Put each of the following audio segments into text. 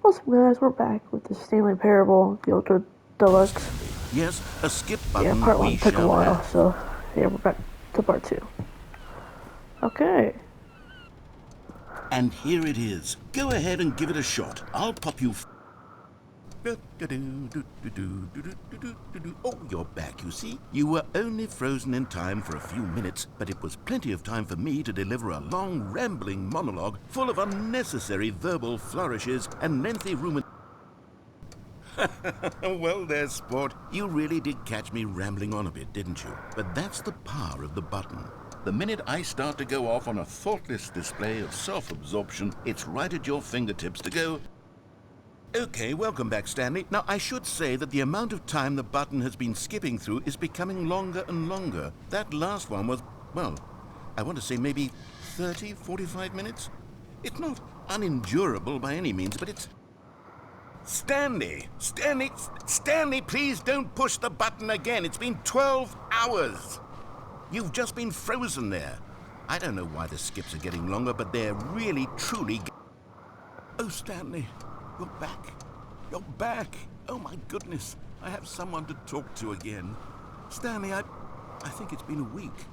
What's up, guys? We're back with the Stanley Parable, the Ultra Deluxe. Yes, a skip Yeah, button part we 1 took a shall while, have. so yeah, we're back to part 2. Okay. And here it is. Go ahead and give it a shot. I'll pop you. Oh, you're back, you see. You were only frozen in time for a few minutes, but it was plenty of time for me to deliver a long, rambling monologue full of unnecessary verbal flourishes and lengthy ruminations. Well there, sport. You really did catch me rambling on a bit, didn't you? But that's the power of the button. The minute I start to go off on a thoughtless display of self-absorption, it's right at your fingertips to go, okay, welcome back, Stanley. Now, I should say that the amount of time the button has been skipping through is becoming longer and longer. That last one was, well, I want to say maybe 30, 45 minutes? It's not unendurable by any means, but it's... Stanley, please don't push the button again. It's been 12 hours. You've just been frozen there. I don't know why the skips are getting longer, but they're really, truly... Oh, Stanley, you're back. You're back. Oh, my goodness. I have someone to talk to again. Stanley, I think it's been a week.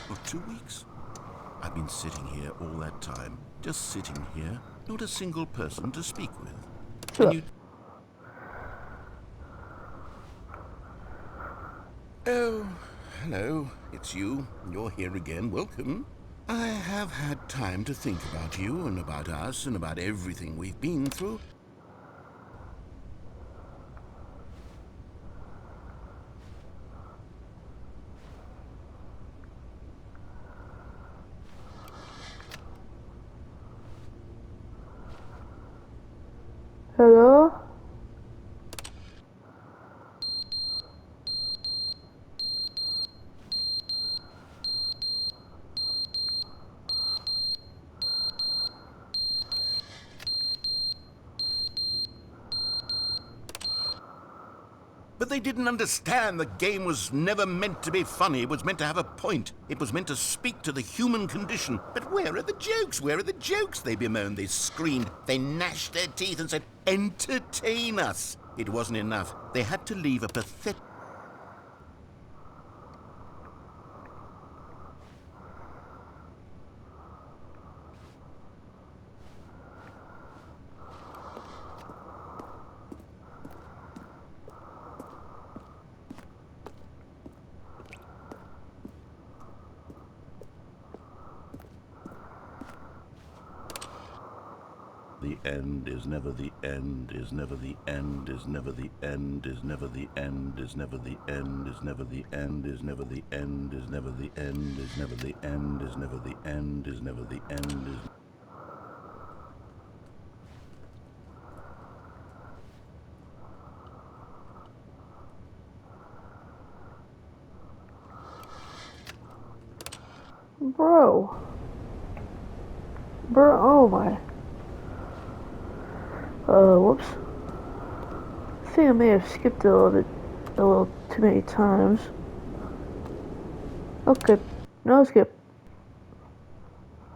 Or 2 weeks. I've been sitting here all that time. Just sitting here. Not a single person to speak with. So, You... Oh, hello. It's you. You're here again. Welcome. I have had time to think about you and about us and about everything we've been through. hello? But they didn't understand the game was never meant to be funny. It was meant to have a point. It was meant to speak to the human condition. But where are the jokes? Where are the jokes? They bemoaned, they screamed, they gnashed their teeth and said, entertain us. It wasn't enough. They had to leave a pathetic... The end is never the end, is never the end, is never the end, is never the end, is never the end, is never the end, is never the end, is never the end, is never the end, is never the end, is never the end, is... Bro. Bro, oh my. Whoops. I think I may have skipped a little too many times. Okay. No skip.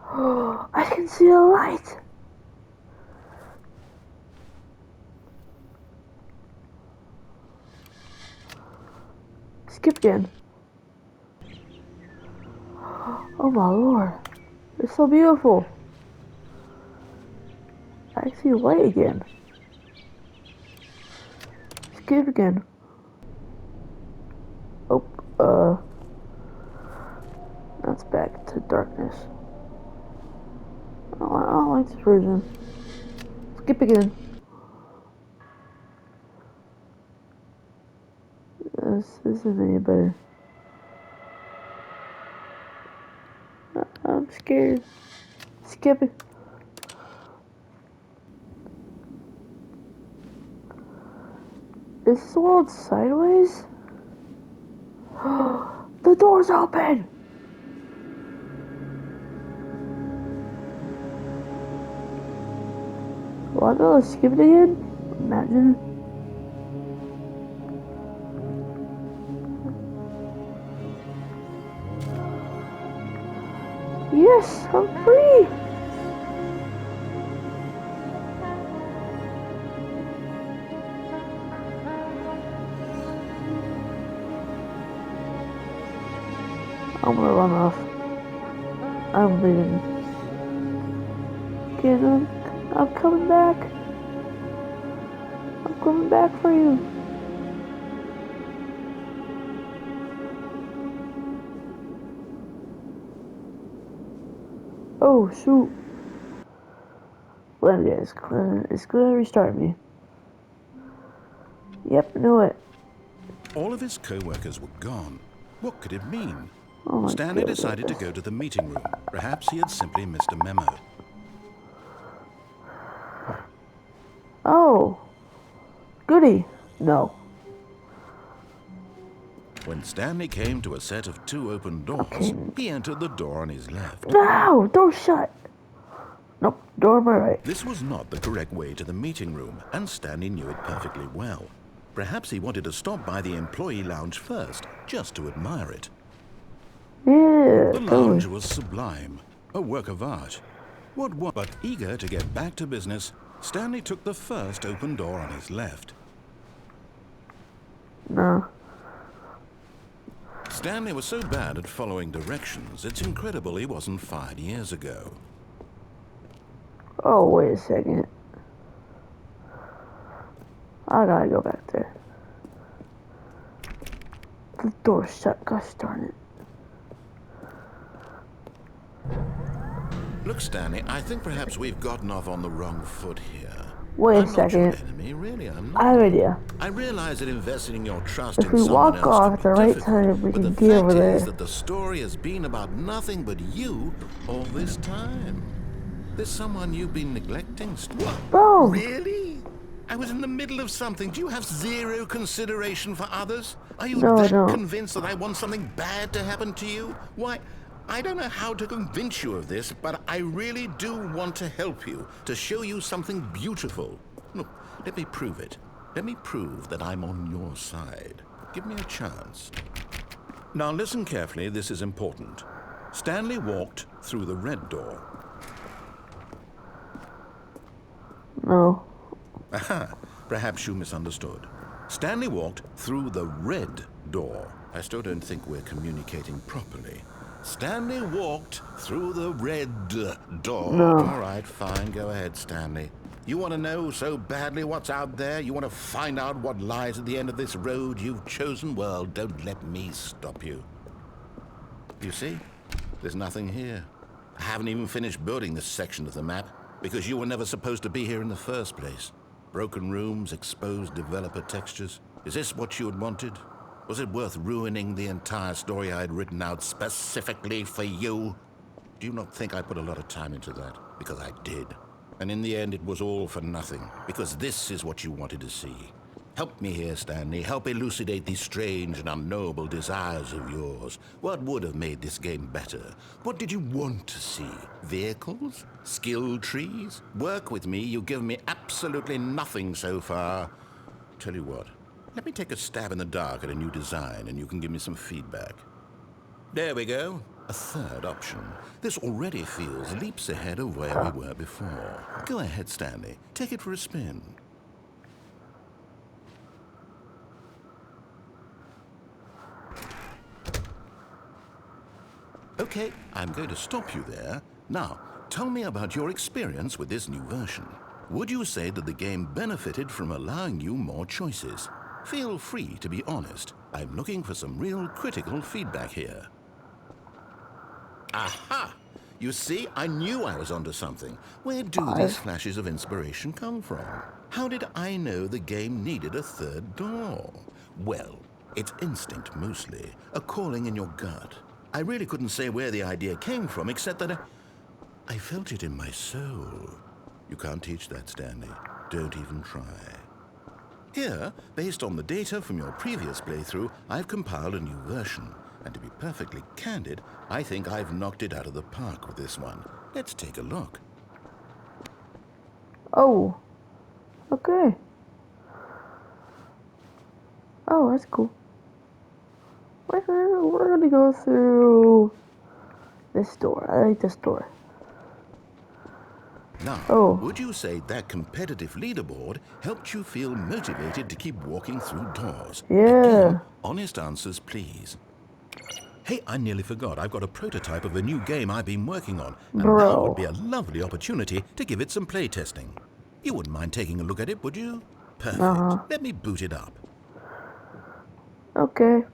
I can see a light! Skip again. Oh my lord. It's so beautiful. I see a light again. Skip again. Oh, that's back to darkness. I don't like this version. Skip again. This isn't any better. I'm scared. Skip it. Is this world sideways? The door's open! Will I be able to skip it again? Imagine. Yes, I'm free! I'm gonna run off. I'm leaving. Kid, I'm coming back. I'm coming back for you. Oh shoot. Let me guess. It's gonna restart me. Yep, knew it. All of his co-workers were gone. What could it mean? Oh my Stanley goodness. decided to go to the meeting room. Perhaps he had simply missed a memo. Oh. Goody. No. When Stanley came to a set of 2 open doors, he entered the door on his left. No! Door shut! Nope, door on my right. This was not the correct way to the meeting room, and Stanley knew it perfectly well. Perhaps he wanted to stop by the employee lounge first, just to admire it. Yeah, The lounge was sublime, a work of art. But eager to get back to business, Stanley took the first open door on his left. No. Stanley was so bad at following directions, it's incredible he wasn't fired years ago. Oh, wait a second. I gotta go back there. The door's shut, gosh darn it. Look, Stanley, I think perhaps we've gotten off on the wrong foot here. Wait a I'm not your second. enemy, really, I'm I not. have an idea. I realize that investing your trust If in we someone walk else off can at the be right difficult, time, we but the can get over fact there. is that the story has been about nothing but you all this time. There's someone you've been neglecting. What? Boom! Really? I was in the middle of something. Do you have zero consideration for others? Are you No, that no. convinced that I want something bad to happen to you? Why, I don't know how to convince you of this, but I really do want to help you, to show you something beautiful. Look, let me prove it. Let me prove that I'm on your side. Give me a chance. Now listen carefully, this is important. Stanley walked through the red door. No. Aha, perhaps you misunderstood. Stanley walked through the red door. I still don't think we're communicating properly. Stanley walked through the red door. No. All right, fine, go ahead, Stanley. You want to know so badly what's out there? You want to find out what lies at the end of this road you've chosen? Well, don't let me stop you. You see? There's nothing here. I haven't even finished building this section of the map because you were never supposed to be here in the first place. Broken rooms, exposed developer textures. Is this what you had wanted? Was it worth ruining the entire story I had written out specifically for you? Do you not think I put a lot of time into that? Because I did. And in the end, it was all for nothing, because this is what you wanted to see. Help me here, Stanley. Help elucidate these strange and unknowable desires of yours. What would have made this game better? What did you want to see? Vehicles? Skill trees? Work with me. You've given me absolutely nothing so far. Tell you what, let me take a stab in the dark at a new design, and you can give me some feedback. There we go. A third option. This already feels leaps ahead of where we were before. Go ahead, Stanley. Take it for a spin. Okay, I'm going to stop you there. Now, tell me about your experience with this new version. Would you say that the game benefited from allowing you more choices? Feel free to be honest. I'm looking for some real critical feedback here. Aha! You see, I knew I was onto something. Where do these flashes of inspiration come from? How did I know the game needed a third door? Well, it's instinct mostly, a calling in your gut. I really couldn't say where the idea came from, except that I felt it in my soul. You can't teach that, Stanley. Don't even try. Here, based on the data from your previous playthrough, I've compiled a new version. And to be perfectly candid, I think I've knocked it out of the park with this one. Let's take a look. Oh. Okay. Oh, that's cool. We're gonna go through this door. I like this door. Now, would you say that competitive leaderboard helped you feel motivated to keep walking through doors? Yeah. Again, honest answers, please. Hey, I nearly forgot. I've got a prototype of a new game I've been working on, and now would Bro. be a lovely opportunity to give it some play testing. You wouldn't mind taking a look at it, would you? Perfect. Let me boot it up. Okay.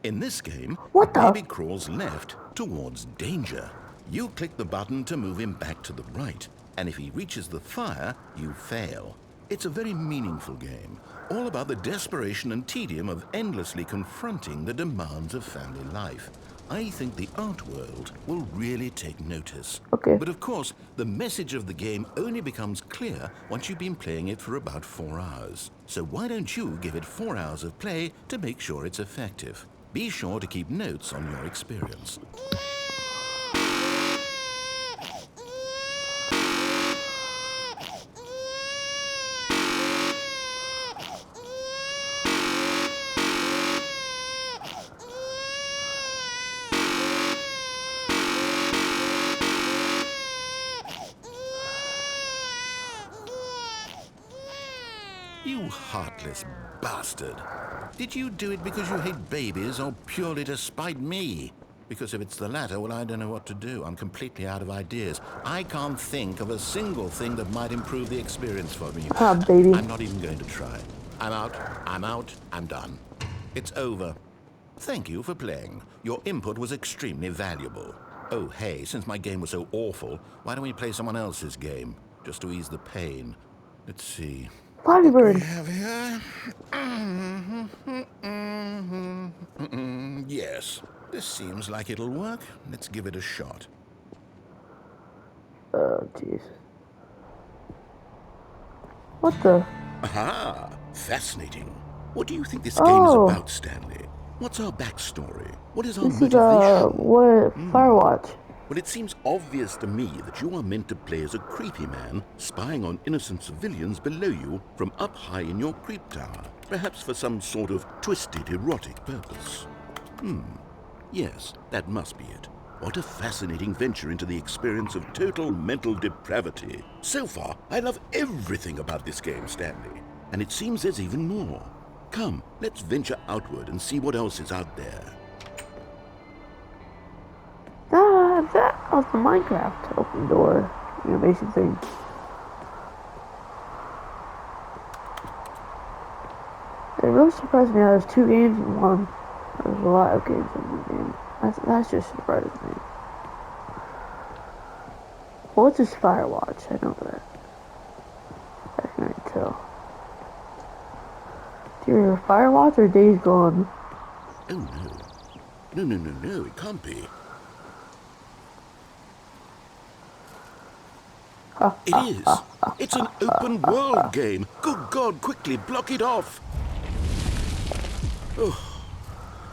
In this game, the What the? baby crawls left towards danger. You click the button to move him back to the right, and if he reaches the fire, you fail. It's a very meaningful game, all about the desperation and tedium of endlessly confronting the demands of family life. I think the art world will really take notice. Okay. But of course, the message of the game only becomes clear once you've been playing it for about 4 hours. So why don't you give it 4 hours of play to make sure it's effective? Be sure to keep notes on your experience. You heartless bastard. Did you do it because you hate babies or purely to spite me? Because if it's the latter, well, I don't know what to do. I'm completely out of ideas. I can't think of a single thing that might improve the experience for me. Ah, baby. I'm not even going to try. I'm out, I'm done. It's over. Thank you for playing. Your input was extremely valuable. Oh, hey, since my game was so awful, why don't we play someone else's game? Just to ease the pain. Let's see. Flappy What we Bird. have here? Yes, this seems like it'll work. Let's give it a shot. Oh, jeez. What the? Aha! Fascinating. What do you think this game is Oh. about, Stanley? What's our backstory? What is our This is, motivation? what? Firewatch. Well, it seems obvious to me that you are meant to play as a creepy man spying on innocent civilians below you from up high in your creep tower, perhaps for some sort of twisted erotic purpose. Yes, that must be it. What a fascinating venture into the experience of total mental depravity. So far, I love everything about this game, Stanley. And it seems there's even more. Come, let's venture outward and see what else is out there. That was the Minecraft open door animation thing. It really surprised me how there's 2 games in one. There's a lot of games in one game. That's just surprising me. Well, it's just Firewatch, I know that. I can already tell. Do you remember Firewatch or Days Gone? Oh, no. No, it can't be. It is. It's an open world game. Good God, quickly block it off. Oh,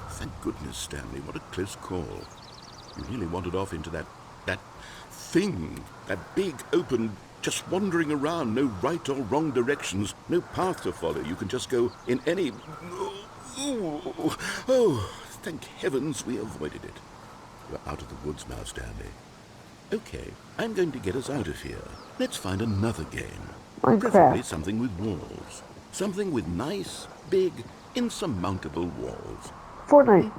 thank goodness, Stanley. What a close call. You nearly wandered off into that thing. That big, open, just wandering around. No right or wrong directions. No path to follow. You can just go in any... Oh, thank heavens we avoided it. You're out of the woods now, Stanley. Okay, I'm going to get us out of here. Let's find another game. Preferably Minecraft. something with walls. Something with nice, big, insurmountable walls. Fortnite.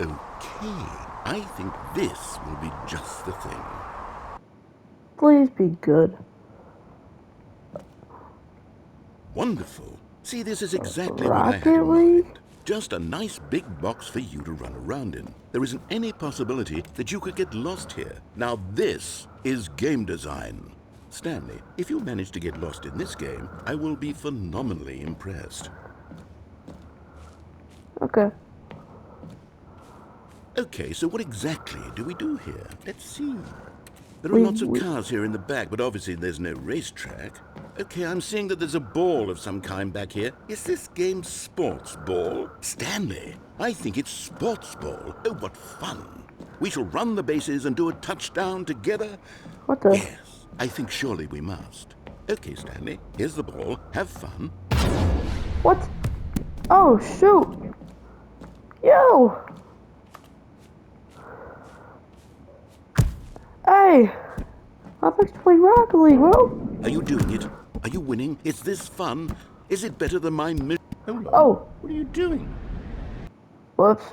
Okay, I think this will be just the thing. Please be good. Wonderful. See, this is exactly what I had Rocket in League? mind. Just a nice big box for you to run around in. There isn't any possibility that you could get lost here. Now this is game design. Stanley, if you manage to get lost in this game, I will be phenomenally impressed. Okay. Okay, so what exactly do we do here? Let's see. There are lots of cars here in the back, but obviously there's no racetrack. Okay, I'm seeing that there's a ball of some kind back here. Is this game sports ball? Stanley, I think it's sports ball. Oh, what fun. We shall run the bases and do a touchdown together. What the? Yes, I think surely we must. Okay, Stanley, here's the ball. Have fun. What? Oh, shoot. Yo. Hey. I'm supposed to play Rocket League, bro. Are you doing it? Are you winning? Is this fun? Is it better than my Oh. What are you doing? Whoops.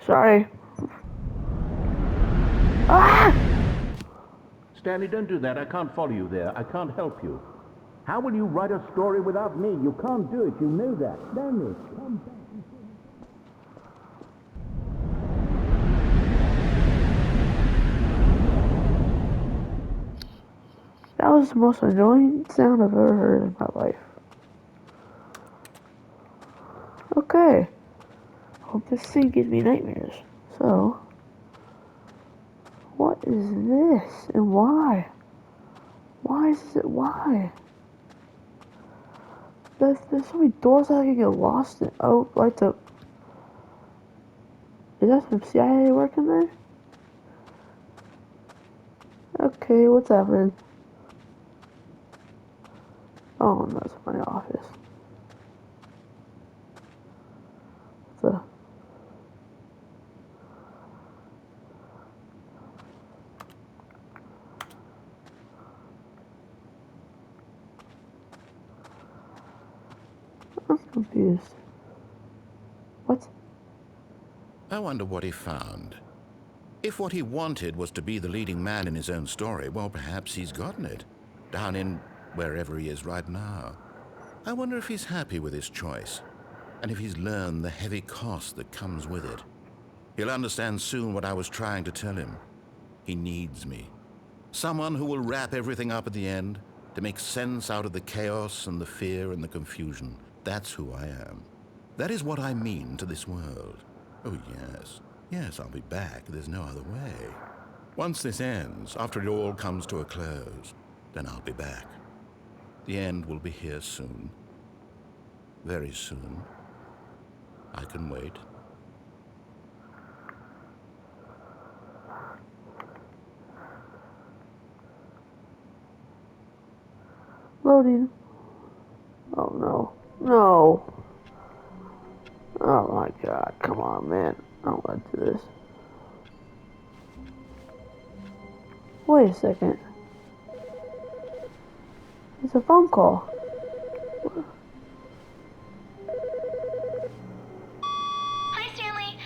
Sorry. Ah! Stanley, don't do that. I can't follow you there. I can't help you. How will you write a story without me? You can't do it. You know that. Stanley, come back. That was the most annoying sound I've ever heard in my life. Okay. Hope this thing gives me nightmares. So, what is this and why? Why is it why? There's so many doors that I can get lost in. Oh, like the. Is that some CIA working there? Okay, what's happening? Oh, no, that's my office. The. I'm confused. What? I wonder what he found. If what he wanted was to be the leading man in his own story, well, perhaps he's gotten it. Down in wherever he is right now. I wonder if he's happy with his choice, and if he's learned the heavy cost that comes with it. He'll understand soon what I was trying to tell him. He needs me. Someone who will wrap everything up at the end, to make sense out of the chaos and the fear and the confusion. That's who I am. That is what I mean to this world. Oh, yes. Yes, I'll be back. There's no other way. Once this ends, after it all comes to a close, then I'll be back. The end will be here soon. Very soon. I can wait. Loading. Oh no. No. Oh my god. Come on, man. I don't want to do this. Wait a second. It's a phone call. Hi, Stanley.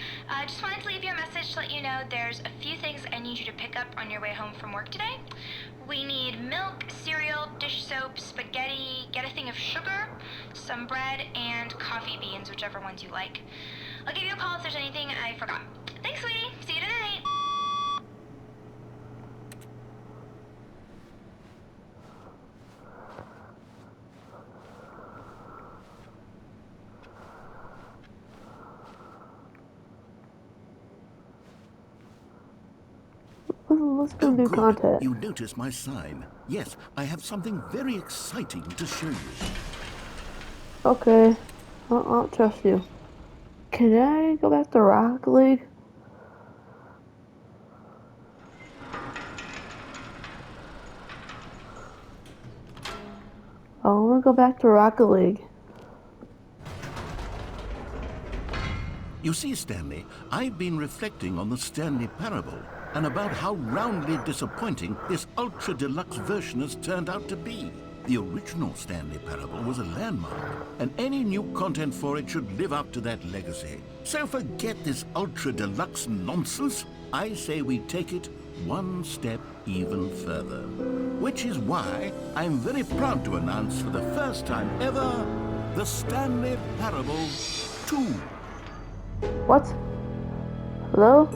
Just wanted to leave you a message to let you know there's a few things I need you to pick up on your way home from work today. We need milk, cereal, dish soap, spaghetti, get a thing of sugar, some bread, and coffee beans, whichever ones you like. I'll give you a call if there's anything I forgot. Thanks, sweetie. See you tonight. Let's go Oh, do good. contact. You noticed my sign. Yes, I have something very exciting to show you. Okay. I'll trust you. Can I go back to Rocket League? I want to go back to Rocket League. You see, Stanley, I've been reflecting on the Stanley parable and about how roundly disappointing this ultra deluxe version has turned out to be. The original Stanley parable was a landmark, and any new content for it should live up to that legacy. So forget this ultra deluxe nonsense. I say we take it one step even further. Which is why I'm very proud to announce for the first time ever, the Stanley Parable 2. What? Hello?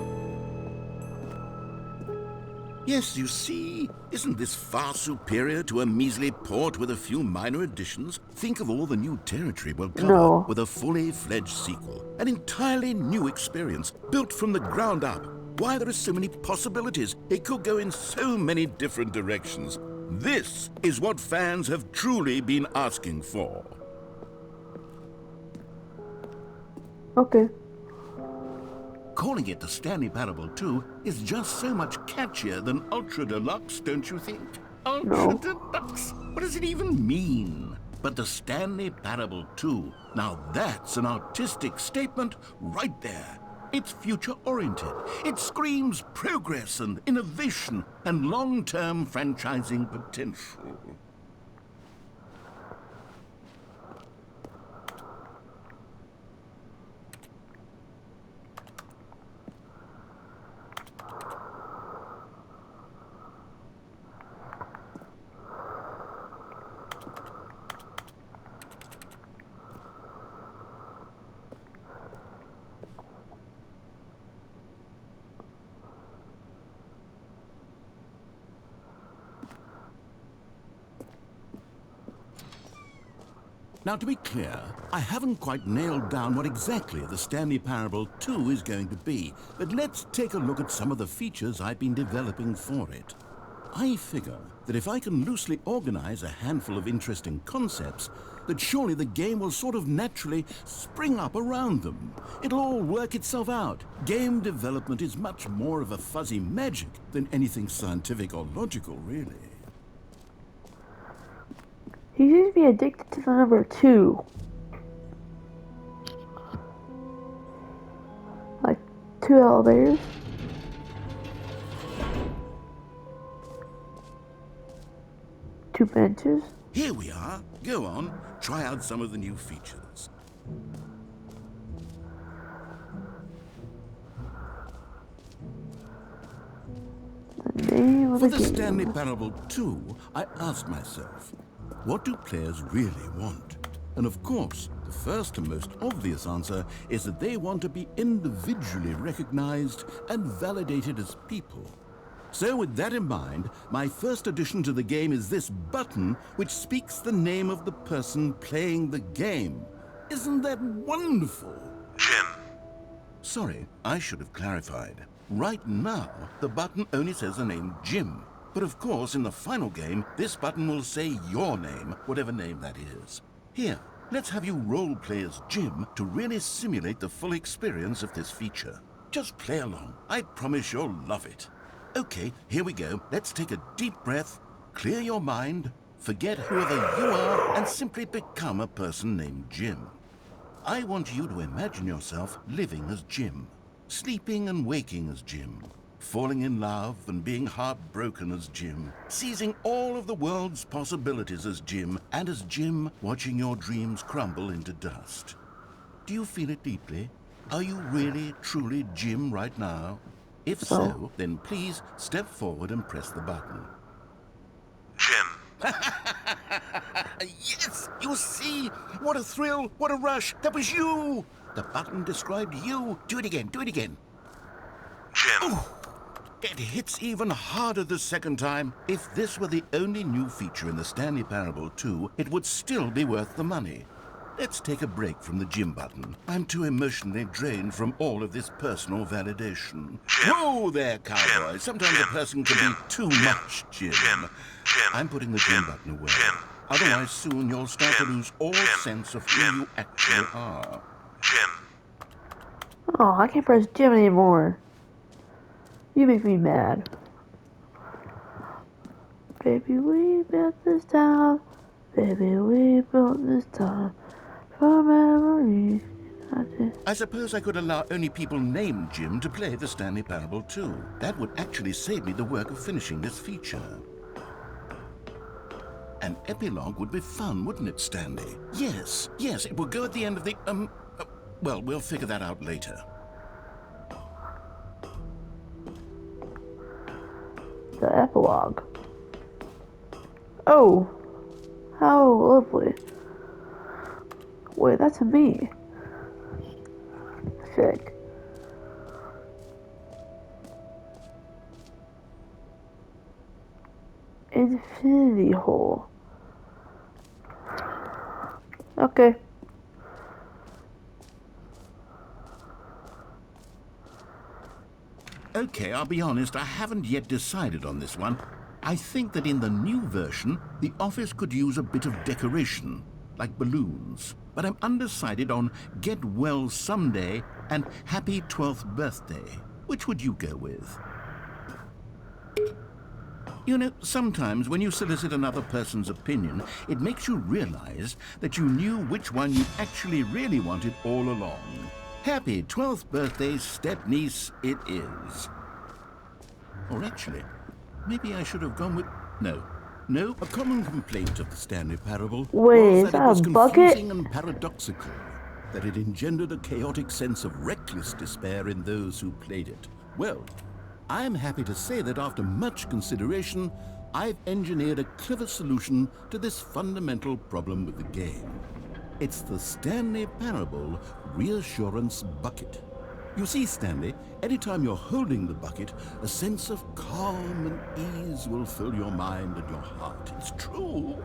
Yes, you see, isn't this far superior to a measly port with a few minor additions? Think of all the new territory we'll cover No. with a fully fledged sequel. An entirely new experience, built from the ground up. Why, there are so many possibilities. It could go in so many different directions. This is what fans have truly been asking for. Okay. Calling it the Stanley Parable 2 is just so much catchier than Ultra Deluxe, don't you think? Ultra No. Deluxe? What does it even mean? But the Stanley Parable 2, now that's an artistic statement right there. It's future-oriented. It screams progress and innovation and long-term franchising potential. Now, to be clear, I haven't quite nailed down what exactly the Stanley Parable 2 is going to be, but let's take a look at some of the features I've been developing for it. I figure that if I can loosely organize a handful of interesting concepts, that surely the game will sort of naturally spring up around them. It'll all work itself out. Game development is much more of a fuzzy magic than anything scientific or logical, really. He seems to be addicted to the number 2. Like 2 elevators. Two benches. Here we are. Go on, try out some of the new features. The name of For the the game. Stanley Parable 2, I asked myself, what do players really want? And of course, the first and most obvious answer is that they want to be individually recognized and validated as people. So with that in mind, my first addition to the game is this button which speaks the name of the person playing the game. Isn't that wonderful? Jim. Sorry, I should have clarified. Right now, the button only says the name Jim. But of course, in the final game, this button will say your name, whatever name that is. Here, let's have you role play as Jim to really simulate the full experience of this feature. Just play along. I promise you'll love it. Okay, here we go. Let's take a deep breath, clear your mind, forget whoever you are, and simply become a person named Jim. I want you to imagine yourself living as Jim, sleeping and waking as Jim, falling in love and being heartbroken as Jim, seizing all of the world's possibilities as Jim, and as Jim watching your dreams crumble into dust. Do you feel it deeply? Are you really, truly Jim right now? If so, then please step forward and press the button. Jim. Yes! You see? What a thrill! What a rush! That was you! The button described you. Do it again. Do it again. Jim. Ooh, it hits even harder the second time. If this were the only new feature in the Stanley Parable 2, it would still be worth the money. Let's take a break from the Jim button. I'm too emotionally drained from all of this personal validation. Jim. Whoa there, cowboy. Jim. Sometimes Jim. a person can Jim. be too Jim. much Jim. Jim. Jim. I'm putting the Jim button away. Jim. Otherwise, soon you'll start to Jim. lose all Jim. sense of who Jim. you actually Jim. are. Jim. Oh, I can't press Jim anymore. You make me mad. Baby, we built this town. Baby, we built this town. For memories. I suppose I could allow only people named Jim to play the Stanley Parable 2. That would actually save me the work of finishing this feature. An epilogue would be fun, wouldn't it, Stanley? Yes, it will go at the end of the, well, we'll figure that out later. The epilogue. Oh, how lovely. Wait, that's me. Sick. Infinity hole. Okay. Okay, I'll be honest, I haven't yet decided on this one. I think that in the new version, the office could use a bit of decoration, like balloons. But I'm undecided on Get Well Someday and Happy 12th Birthday. Which would you go with? You know, sometimes when you solicit another person's opinion, it makes you realize that you knew which one you actually really wanted all along. Happy 12th birthday, step-niece, it is. Or actually, maybe I should have gone with... No, a common complaint of the Stanley Parable Wait, was is that it that was a bucket? confusing and paradoxical, that it engendered a chaotic sense of reckless despair in those who played it. Well, I am happy to say that after much consideration, I've engineered a clever solution to this fundamental problem with the game. It's the Stanley Parable Reassurance Bucket. You see, Stanley, anytime you're holding the bucket, a sense of calm and ease will fill your mind and your heart. It's true.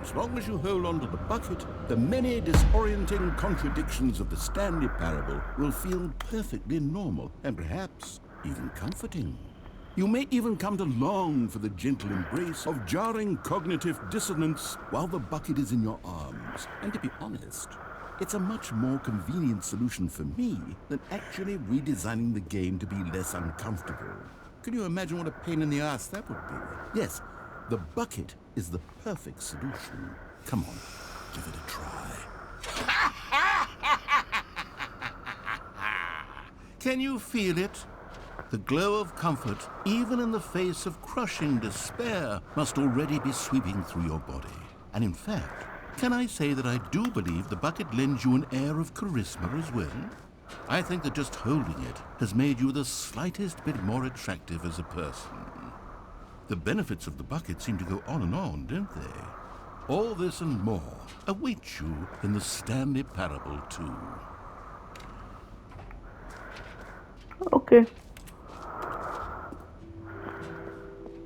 As long as you hold on to the bucket, the many disorienting contradictions of the Stanley parable will feel perfectly normal and perhaps even comforting. You may even come to long for the gentle embrace of jarring cognitive dissonance while the bucket is in your arms. And to be honest, it's a much more convenient solution for me than actually redesigning the game to be less uncomfortable. Can you imagine what a pain in the ass that would be? Yes, the bucket is the perfect solution. Come on, give it a try. Can you feel it? The glow of comfort, even in the face of crushing despair, must already be sweeping through your body. And in fact, can I say that I do believe the bucket lends you an air of charisma as well? I think that just holding it has made you the slightest bit more attractive as a person. The benefits of the bucket seem to go on and on, don't they? All this and more await you in the Stanley Parable 2. Okay.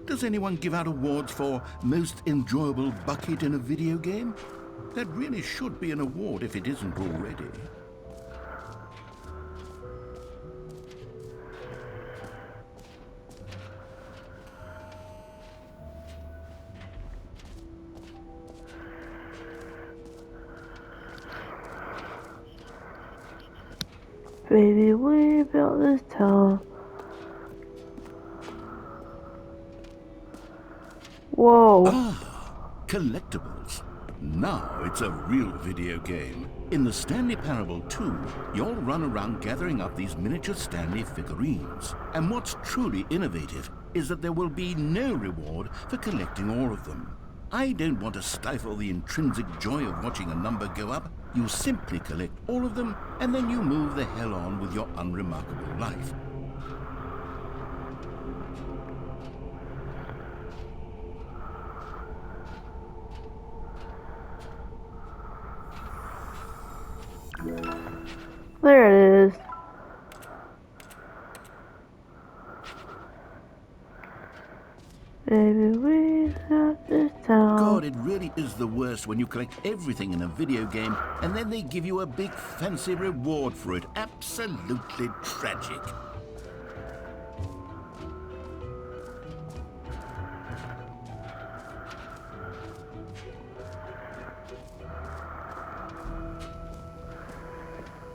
Does anyone give out awards for most enjoyable bucket in a video game? That really should be an award if it isn't already. Baby, we built this town. Whoa. Collectibles. Now it's a real video game. In the Stanley Parable 2, you'll run around gathering up these miniature Stanley figurines. And what's truly innovative is that there will be no reward for collecting all of them. I don't want to stifle the intrinsic joy of watching a number go up. You simply collect all of them, and then you move the hell on with your unremarkable life. There it is. Baby, we got this town. God, it really is the worst when you collect everything in a video game and then they give you a big fancy reward for it. Absolutely tragic.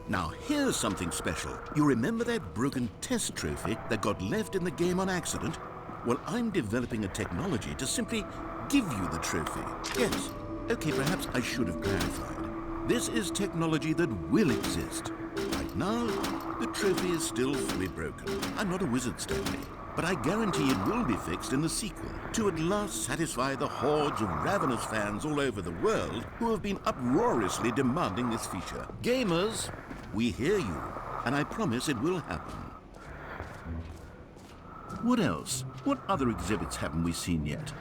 Now, here's something special. You remember that broken test trophy that got left in the game on accident? Well, I'm developing a technology to simply give you the trophy. Yes. Okay, perhaps I should have clarified. This is technology that will exist. Right now, the trophy is still fully broken. I'm not a wizard, Stanley, but I guarantee it will be fixed in the sequel to at last satisfy the hordes of ravenous fans all over the world who have been uproariously demanding this feature. Gamers, we hear you, and I promise it will happen. What else? What other exhibits haven't we seen yet?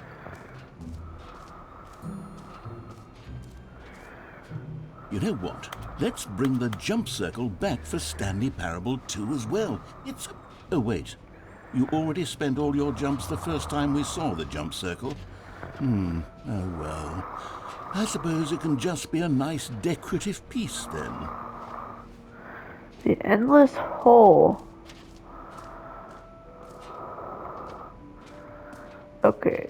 You know what? Let's bring the jump circle back for Stanley Parable 2 as well. It's... Oh, wait. You already spent all your jumps the first time we saw the jump circle? Oh, well. I suppose it can just be a nice decorative piece, then. The endless hole. Okay.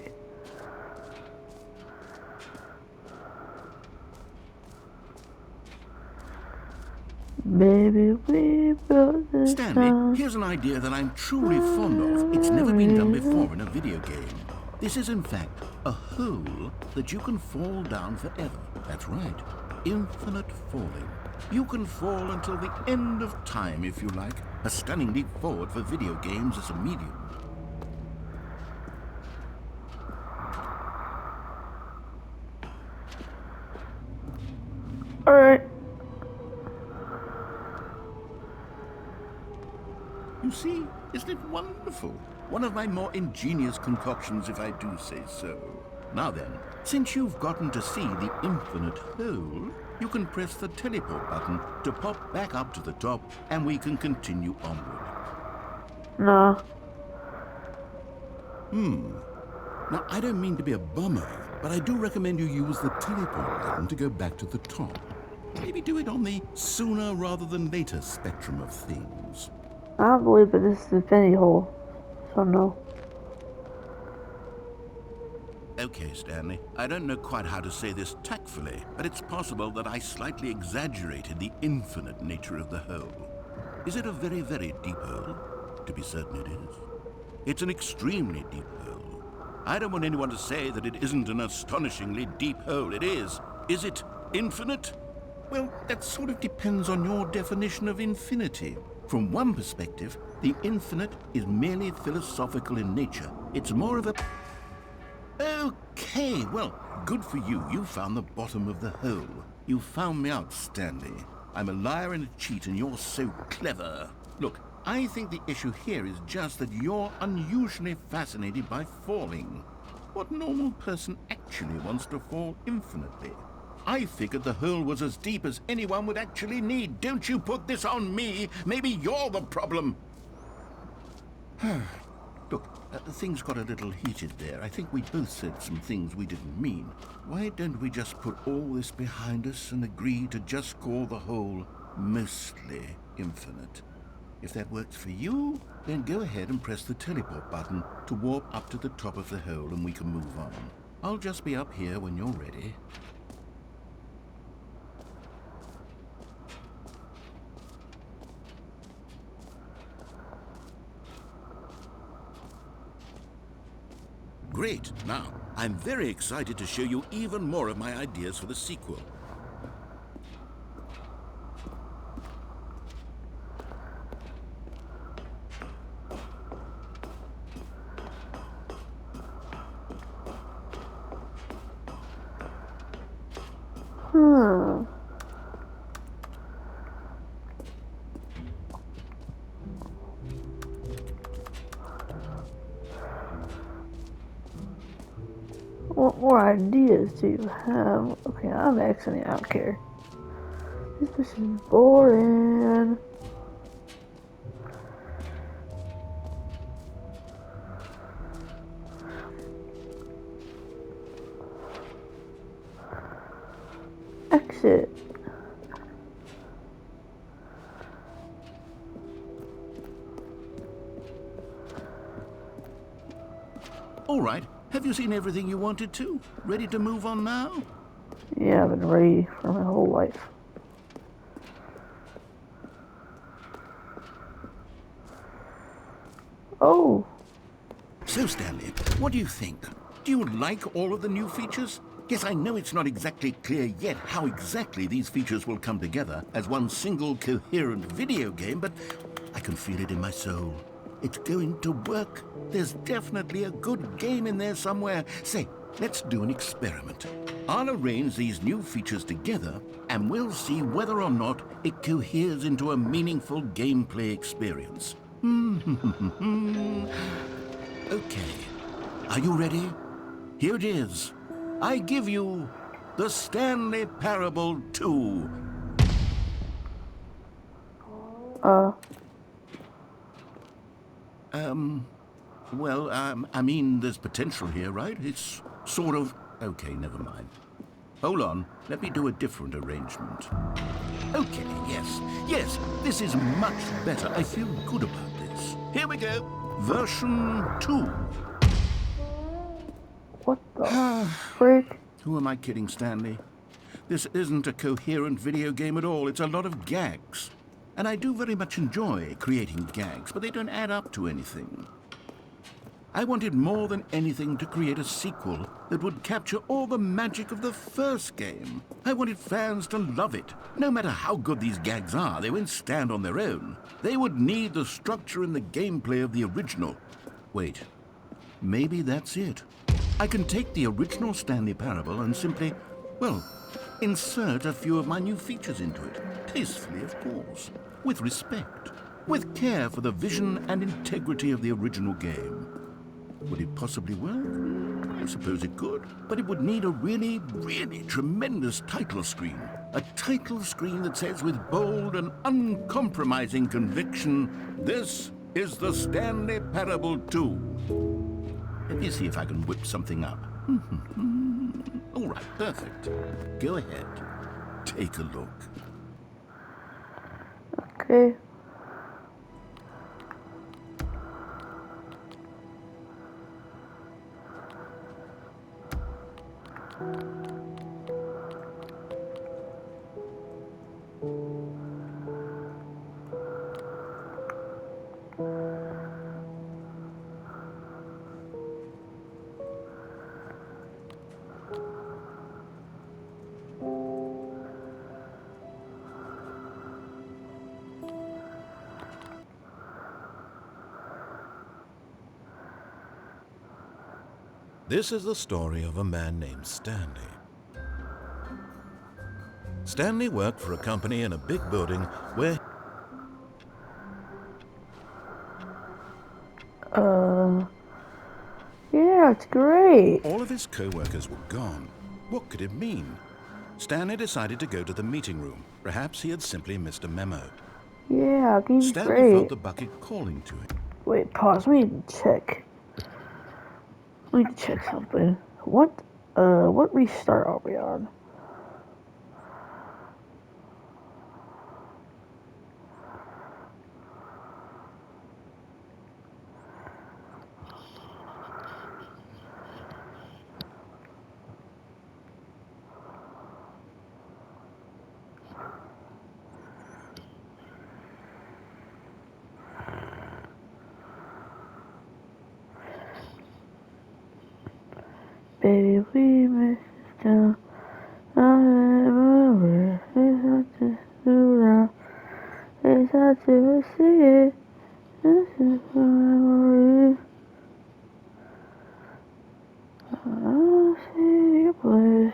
Baby, we built this Stanley, town. here's an idea that I'm truly fond of. It's never been done before in a video game. This is, in fact, a hole that you can fall down forever. That's right. Infinite falling. You can fall until the end of time, if you like. A stunning leap forward for video games as a medium. Alright. You see, isn't it wonderful? One of my more ingenious concoctions, if I do say so. Now then, since you've gotten to see the infinite hole, you can press the teleport button to pop back up to the top, and we can continue onward. No. Now, I don't mean to be a bummer, but I do recommend you use the teleport button to go back to the top. Maybe do it on the sooner rather than later spectrum of things. I believe that this is infinity hole, so no. Okay, Stanley, I don't know quite how to say this tactfully, but it's possible that I slightly exaggerated the infinite nature of the hole. Is it a very, very deep hole? To be certain it is. It's an extremely deep hole. I don't want anyone to say that it isn't an astonishingly deep hole. It is. Is it infinite? Well, that sort of depends on your definition of infinity. From one perspective, the infinite is merely philosophical in nature. It's more of a... Okay, well, good for you. You found the bottom of the hole. You found me out, Stanley. I'm a liar and a cheat, and you're so clever. Look, I think the issue here is just that you're unusually fascinated by falling. What normal person actually wants to fall infinitely? I figured the hole was as deep as anyone would actually need. Don't you put this on me. Maybe you're the problem. Look, things got a little heated there. I think we both said some things we didn't mean. Why don't we just put all this behind us and agree to just call the hole mostly infinite? If that works for you, then go ahead and press the teleport button to warp up to the top of the hole and we can move on. I'll just be up here when you're ready. Great. Now, I'm very excited to show you even more of my ideas for the sequel. What more ideas do you have? Okay, I'm exiting. I don't care. This is boring. Exit. All right. Have you seen everything you wanted to? Ready to move on now? Yeah, I've been ready for my whole life. Oh. So, Stanley, what do you think? Do you like all of the new features? Yes, I know it's not exactly clear yet how exactly these features will come together as one single coherent video game, but I can feel it in my soul. It's going to work. There's definitely a good game in there somewhere. Say, let's do an experiment. I'll arrange these new features together, and we'll see whether or not it coheres into a meaningful gameplay experience. Okay. Are you ready? Here it is. I give you the Stanley Parable 2. Well, I mean, there's potential here, right? It's sort of... Okay, never mind. Hold on, let me do a different arrangement. Okay, yes, this is much better. I feel good about this. Here we go. Version 2. What the frick? Who am I kidding, Stanley? This isn't a coherent video game at all. It's a lot of gags. And I do very much enjoy creating gags, but they don't add up to anything. I wanted more than anything to create a sequel that would capture all the magic of the first game. I wanted fans to love it. No matter how good these gags are, they won't stand on their own. They would need the structure and the gameplay of the original. Wait, maybe that's it. I can take the original Stanley Parable and simply, well, insert a few of my new features into it. Tastefully, of course. With respect. With care for the vision and integrity of the original game. Would it possibly work? I suppose it could. But it would need a really, really tremendous title screen. A title screen that says with bold and uncompromising conviction, "This is the Stanley Parable 2. Let me see if I can whip something up. All right, perfect. Go ahead. Take a look. Okay. This is the story of a man named Stanley. Stanley worked for a company in a big building where Yeah, it's great. all of his co-workers were gone. What could it mean? Stanley decided to go to the meeting room. Perhaps he had simply missed a memo. Yeah, game's Stanley felt great. the bucket calling to him. Wait, pause. We need to check. We need to check something. What restart are we on? Baby, we missed down. I'm it's hard to do now. It's hard to see it. This is a memory. I don't see your place.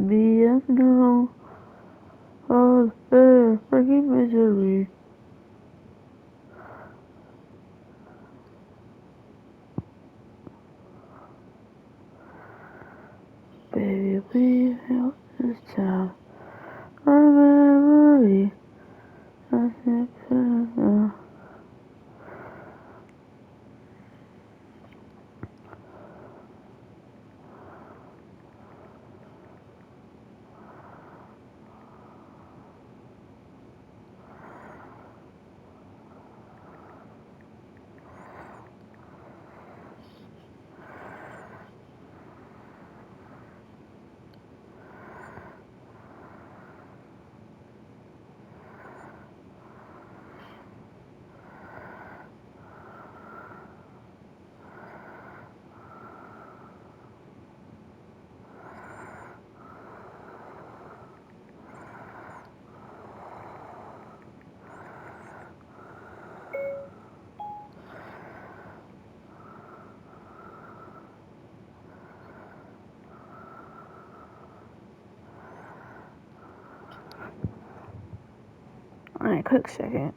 Be unknown. Oh, the freaking misery. Baby, we built this town. Our memory. I think alright, quick second.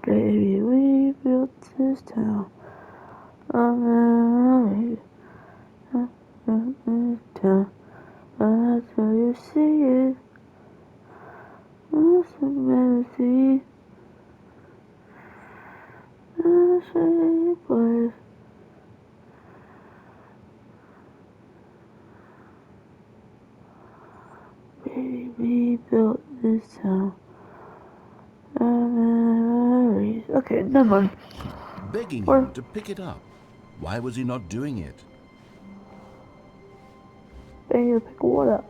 Baby, we built this town. Our memory. I built this town. That's how you see it. That's a melody. That's a place. Baby, we built this town. Our memories. Okay, never mind. Begging Or him to pick it up. Why was he not doing it? They need to pick what up.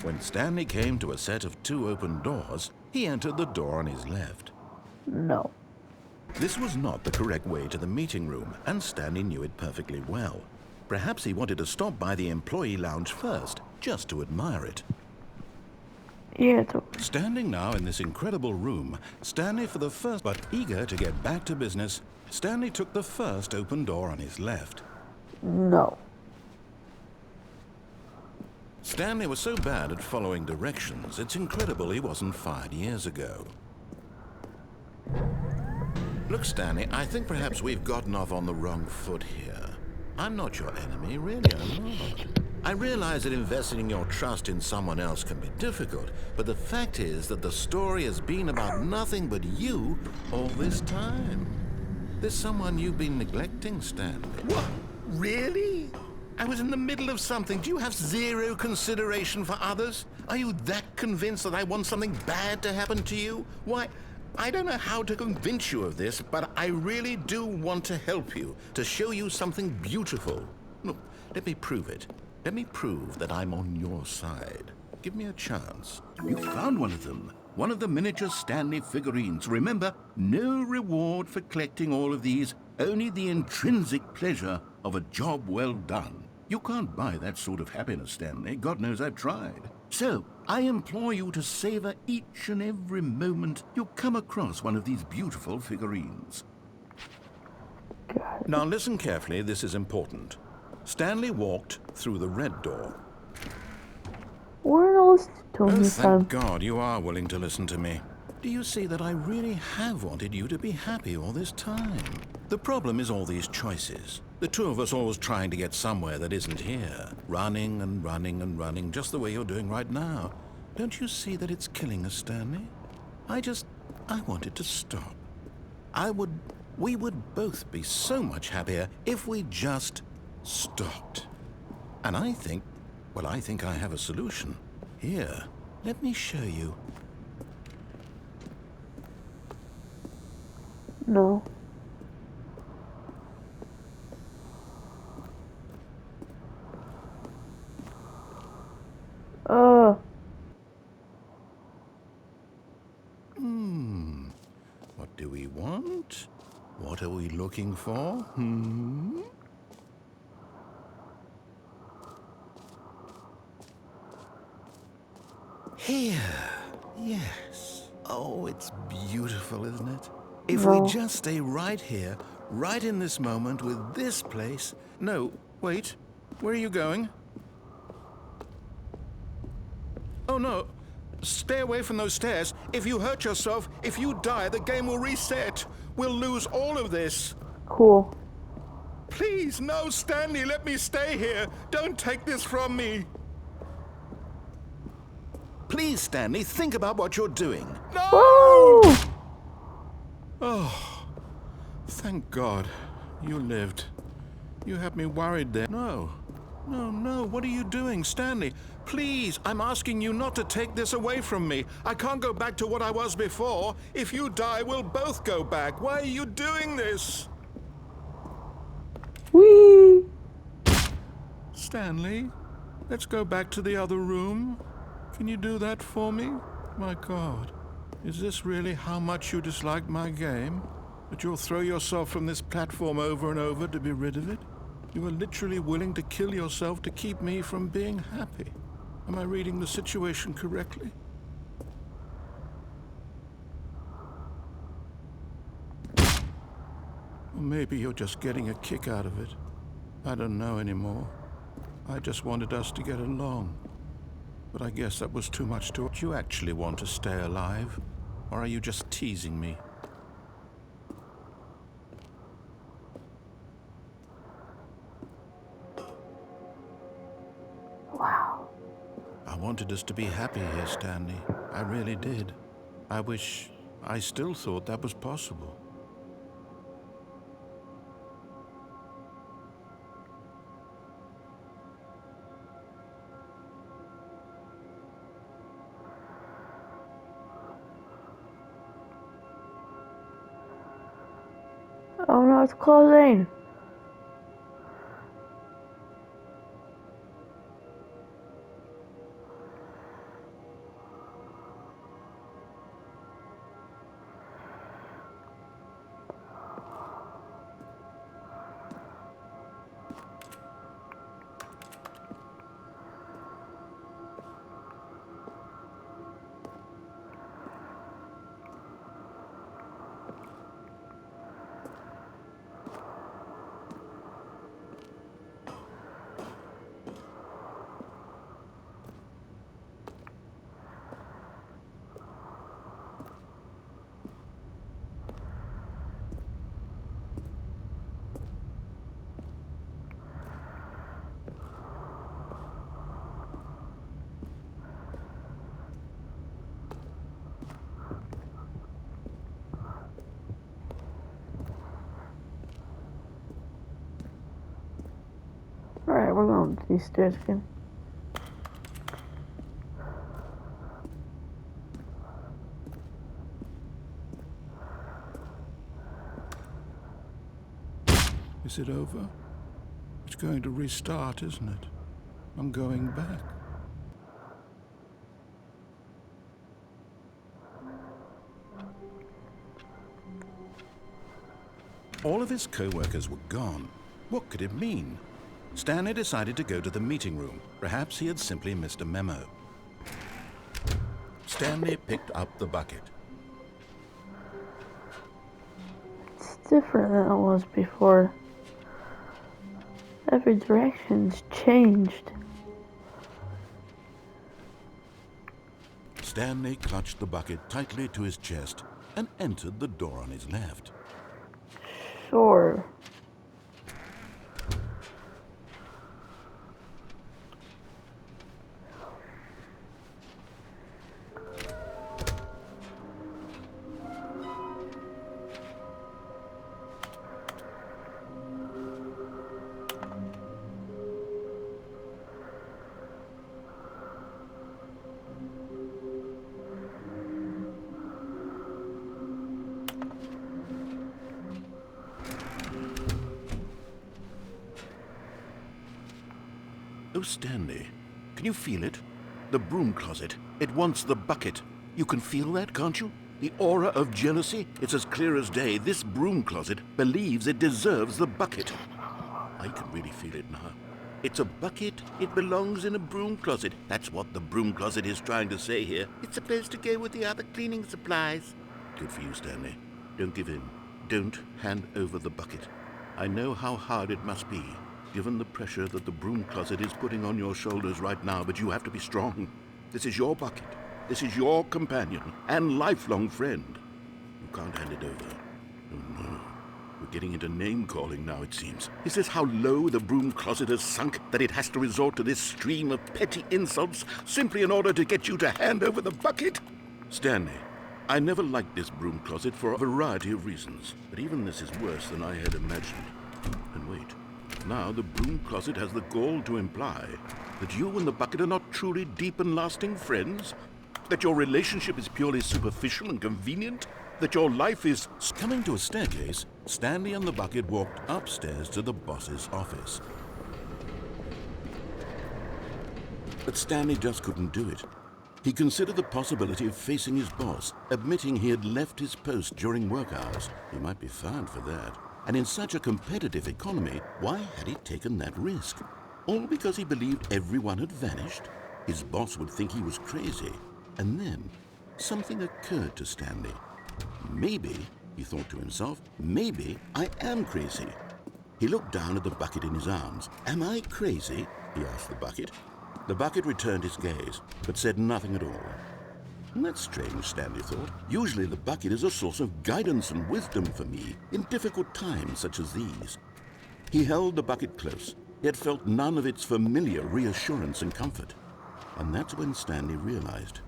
When Stanley came to a set of 2 open doors, he entered the door on his left. No. This was not the correct way to the meeting room, and Stanley knew it perfectly well. Perhaps he wanted to stop by the employee lounge first, just to admire it. Yeah, it's over. Standing now in this incredible room, Stanley for the first, but eager to get back to business, Stanley took the first open door on his left. No. Stanley was so bad at following directions, it's incredible he wasn't fired years ago. Look, Stanley, I think perhaps we've gotten off on the wrong foot here. I'm not your enemy, really, I'm not. I realize that investing your trust in someone else can be difficult, but the fact is that the story has been about nothing but you all this time. There's someone you've been neglecting, Stanley. What? Really? I was in the middle of something. Do you have zero consideration for others? Are you that convinced that I want something bad to happen to you? Why, I don't know how to convince you of this, but I really do want to help you, to show you something beautiful. Look, let me prove it. Let me prove that I'm on your side. Give me a chance. You found one of them. One of the miniature Stanley figurines. Remember, no reward for collecting all of these, only the intrinsic pleasure of a job well done. You can't buy that sort of happiness, Stanley. God knows I've tried. So, I implore you to savor each and every moment you come across one of these beautiful figurines. Now listen carefully, this is important. Stanley walked through the red door. We're gonna listen to him Oh, this time. thank God you are willing to listen to me. Do you see that I really have wanted you to be happy all this time? The problem is all these choices. The two of us always trying to get somewhere that isn't here. Running and running and running, just the way you're doing right now. Don't you see that it's killing us, Stanley? I wanted to stop. We would both be so much happier if we just stopped. And I think I have a solution. Here, let me show you. No. What do we want? What are we looking for? Here. Yes. Oh, it's beautiful, isn't it? If we just stay right here, right in this moment with this place... No, wait. Where are you going? Oh, no. Stay away from those stairs. If you hurt yourself, if you die, the game will reset. We'll lose all of this. Cool. Please, no, Stanley, let me stay here. Don't take this from me. Please, Stanley, think about what you're doing. No! Woo! Oh, thank God you lived. You had me worried there. No, what are you doing, Stanley? Please, I'm asking you not to take this away from me. I can't go back to what I was before. If you die, we'll both go back. Why are you doing this? Whee! Stanley, let's go back to the other room. Can you do that for me? My God, is this really how much you dislike my game? That you'll throw yourself from this platform over and over to be rid of it? You are literally willing to kill yourself to keep me from being happy. Am I reading the situation correctly? Or maybe you're just getting a kick out of it. I don't know anymore. I just wanted us to get along. But I guess that was too much to... Do you actually want to stay alive? Or are you just teasing me? Wow. I wanted us to be happy here, Stanley. I really did. I still thought that was possible. Oh no, it's closing. Alright, we're going to these stairs again. Is it over? It's going to restart, isn't it? I'm going back. All of his co-workers were gone. What could it mean? Stanley decided to go to the meeting room. Perhaps he had simply missed a memo. Stanley picked up the bucket. It's different than it was before. Every direction's changed. Stanley clutched the bucket tightly to his chest and entered the door on his left. Sure. Oh, Stanley, can you feel it? The broom closet. It wants the bucket. You can feel that, can't you? The aura of jealousy. It's as clear as day. This broom closet believes it deserves the bucket. I can really feel it now. It's a bucket. It belongs in a broom closet. That's what the broom closet is trying to say here. It's supposed to go with the other cleaning supplies. Good for you, Stanley. Don't give in. Don't hand over the bucket. I know how hard it must be, given the pressure that the broom closet is putting on your shoulders right now, but you have to be strong. This is your bucket. This is your companion and lifelong friend. You can't hand it over. Oh, no. We're getting into name-calling now, it seems. Is this how low the broom closet has sunk, that it has to resort to this stream of petty insults simply in order to get you to hand over the bucket? Stanley, I never liked this broom closet for a variety of reasons, but even this is worse than I had imagined. And wait. Now the broom closet has the gall to imply that you and the bucket are not truly deep and lasting friends? That your relationship is purely superficial and convenient? That your life is... Coming to a staircase, Stanley and the bucket walked upstairs to the boss's office. But Stanley just couldn't do it. He considered the possibility of facing his boss, admitting he had left his post during work hours. He might be fined for that. And in such a competitive economy, why had he taken that risk? All because he believed everyone had vanished? His boss would think he was crazy. And then, something occurred to Stanley. Maybe, he thought to himself, maybe I am crazy. He looked down at the bucket in his arms. Am I crazy? He asked the bucket. The bucket returned his gaze, but said nothing at all. That's strange, Stanley thought. Usually the bucket is a source of guidance and wisdom for me in difficult times such as these. He held the bucket close, yet felt none of its familiar reassurance and comfort. And that's when Stanley realized,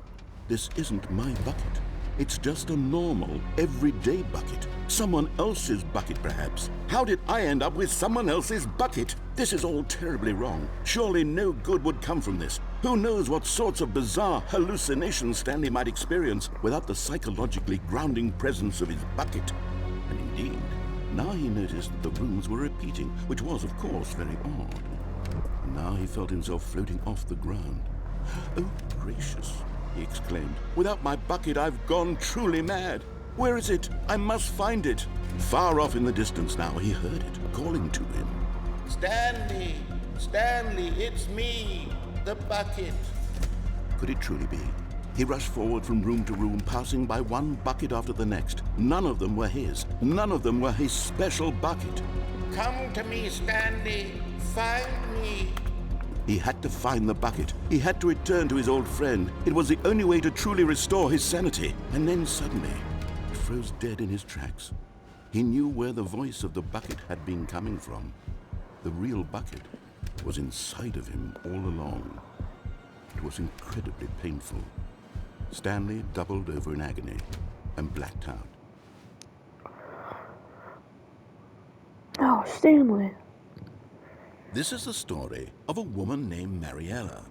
this isn't my bucket. It's just a normal, everyday bucket. Someone else's bucket, perhaps. How did I end up with someone else's bucket? This is all terribly wrong. Surely no good would come from this. Who knows what sorts of bizarre hallucinations Stanley might experience without the psychologically grounding presence of his bucket. And indeed, Now he noticed that the rooms were repeating, which was, of course, very odd. And now he felt himself floating off the ground. "Oh, gracious," he exclaimed. "Without my bucket, I've gone truly mad. Where is it? I must find it." Far off in the distance now, he heard it, calling to him. Stanley! Stanley, it's me, the bucket. Could it truly be? He rushed forward from room to room, passing by one bucket after the next. None of them were his. None of them were his special bucket. Come to me, Stanley. Find me. He had to find the bucket. He had to return to his old friend. It was the only way to truly restore his sanity. And then suddenly, he froze dead in his tracks. He knew where the voice of the bucket had been coming from. The real bucket was inside of him all along. It was incredibly painful. Stanley doubled over in agony and blacked out. Oh, Stanley. This is the story of a woman named Mariella.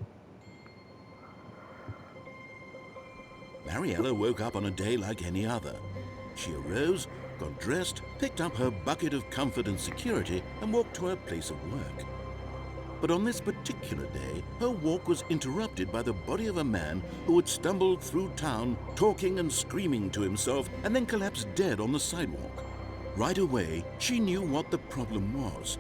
Mariella woke up on a day like any other. She arose, got dressed, picked up her bucket of comfort and security, and walked to her place of work. But on this particular day, her walk was interrupted by the body of a man who had stumbled through town, talking and screaming to himself, and then collapsed dead on the sidewalk. Right away, she knew what the problem was.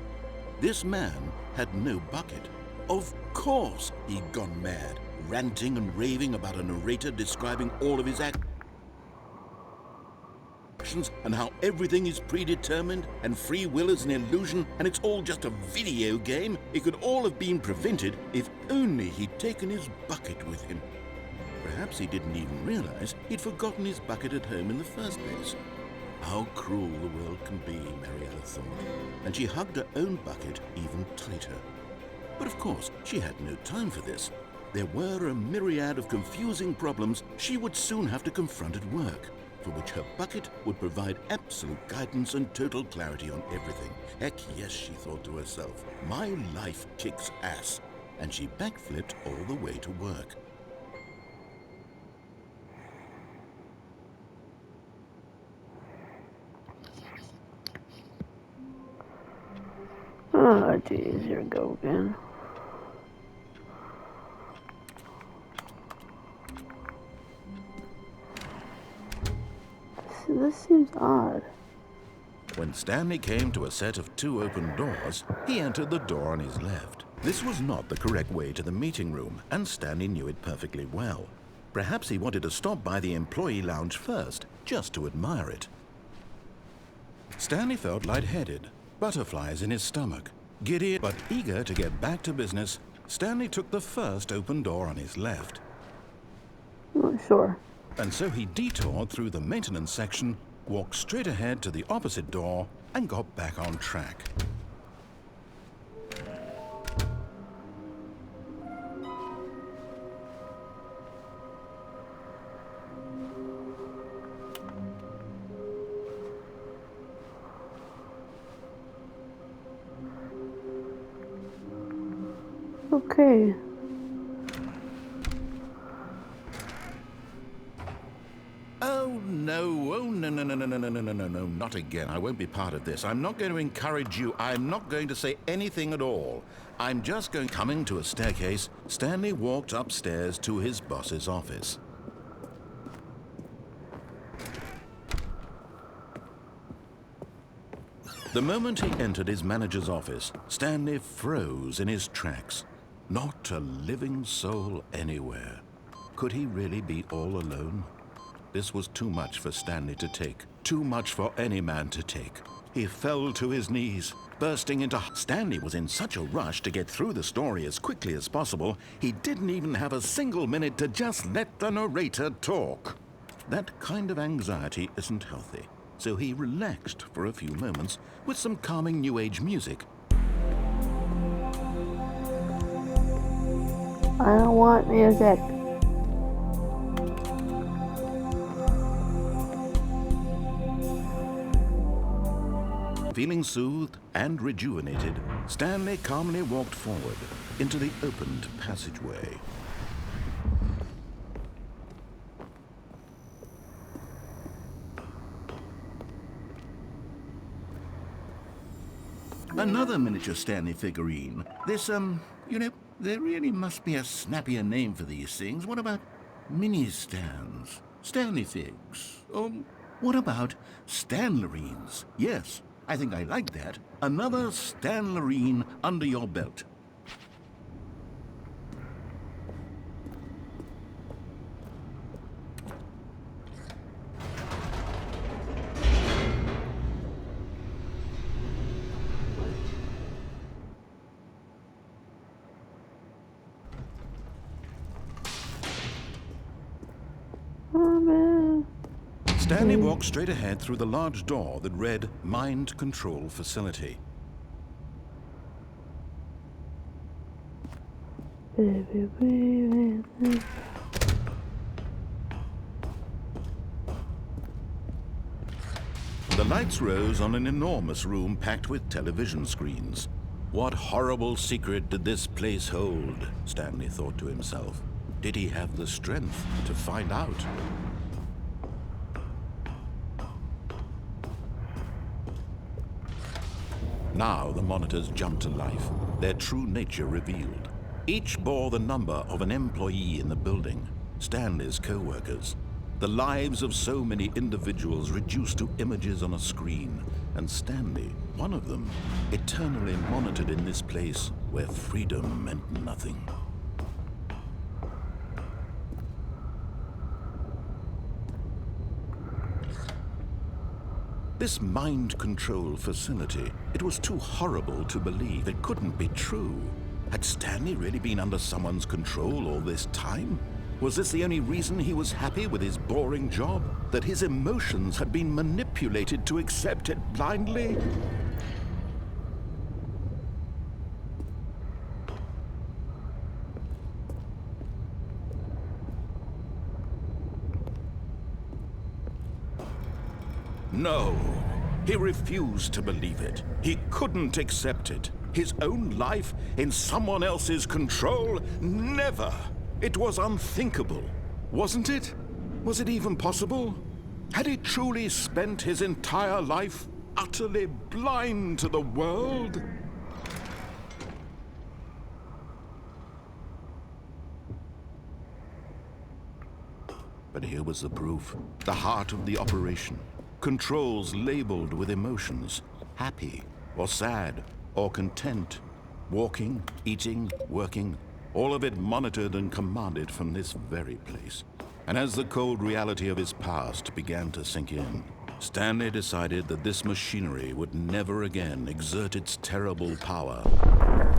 This man had no bucket. Of course he'd gone mad, ranting and raving about a narrator describing all of his actions and how everything is predetermined and free will is an illusion and it's all just a video game. It could all have been prevented if only he'd taken his bucket with him. Perhaps he didn't even realize he'd forgotten his bucket at home in the first place. How cruel the world can be, Mariella thought, and she hugged her own bucket even tighter. But of course, she had no time for this. There were a myriad of confusing problems she would soon have to confront at work, for which her bucket would provide absolute guidance and total clarity on everything. Heck yes, she thought to herself, my life kicks ass. And she backflipped all the way to work. Oh, jeez, here we go again. This seems odd. When Stanley came to a set of 2 open doors, he entered the door on his left. This was not the correct way to the meeting room, and Stanley knew it perfectly well. Perhaps he wanted to stop by the employee lounge first, just to admire it. Stanley felt lightheaded, butterflies in his stomach. Giddy but eager to get back to business, Stanley took the first open door on his left. Not sure. And so he detoured through the maintenance section, walked straight ahead to the opposite door, and got back on track. Okay. Oh, no, not again. I won't be part of this. I'm not going to encourage you. I'm not going to say anything at all. I'm just going... Coming to a staircase, Stanley walked upstairs to his boss's office. The moment he entered his manager's office, Stanley froze in his tracks. Not a living soul anywhere. Could he really be all alone? This was too much for Stanley to take. Too much for any man to take. He fell to his knees, bursting into... Stanley was in such a rush to get through the story as quickly as possible, he didn't even have a single minute to just let the narrator talk. That kind of anxiety isn't healthy, so he relaxed for a few moments with some calming New Age music. I don't want music. Feeling soothed and rejuvenated, Stanley calmly walked forward into the opened passageway. Another miniature Stanley figurine. This, you know, there really must be a snappier name for these things. What about mini-stands? Stanley figs? What about Stanlerines? Yes, I think I like that. Another Stanlerine under your belt. Oh, man. Stanley walked straight ahead through the large door that read Mind Control Facility. Baby, baby. The lights rose on an enormous room packed with television screens. What horrible secret did this place hold? Stanley thought to himself. Did he have the strength to find out? Now the monitors jumped to life, their true nature revealed. Each bore the number of an employee in the building, Stanley's co-workers. The lives of so many individuals reduced to images on a screen, and Stanley, one of them, eternally monitored in this place where freedom meant nothing. This mind control facility, it was too horrible to believe. It couldn't be true. Had Stanley really been under someone's control all this time? Was this the only reason he was happy with his boring job? That his emotions had been manipulated to accept it blindly? No, he refused to believe it. He couldn't accept it. His own life in someone else's control? Never! It was unthinkable, wasn't it? Was it even possible? Had he truly spent his entire life utterly blind to the world? But here was the proof, the heart of the operation. Controls labeled with emotions, happy or sad or content, walking, eating, working, all of it monitored and commanded from this very place. And as the cold reality of his past began to sink in, Stanley decided that this machinery would never again exert its terrible power.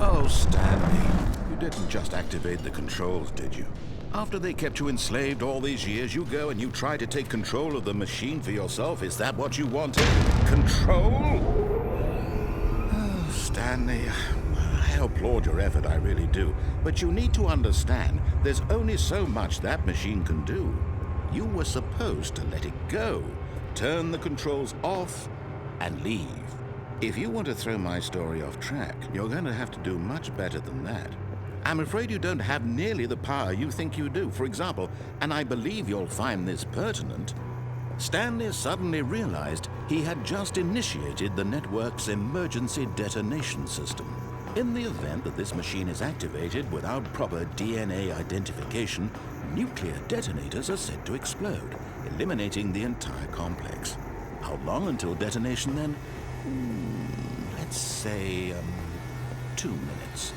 Oh, Stanley, you didn't just activate the controls, did you? After they kept you enslaved all these years, you go and you try to take control of the machine for yourself. Is that what you wanted? Control? Oh, Stanley, I applaud your effort, I really do. But you need to understand, there's only so much that machine can do. You were supposed to let it go, turn the controls off, and leave. If you want to throw my story off track, you're going to have to do much better than that. I'm afraid you don't have nearly the power you think you do. For example, and I believe you'll find this pertinent, Stanley suddenly realized he had just initiated the network's emergency detonation system. In the event that this machine is activated without proper DNA identification, nuclear detonators are said to explode, eliminating the entire complex. How long until detonation then? Let's say, 2 minutes.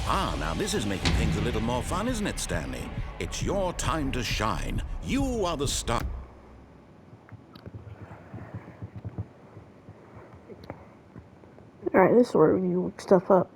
Ah, now this is making things a little more fun, isn't it, Stanley? It's your time to shine. You are the star. Alright, this is where you look stuff up.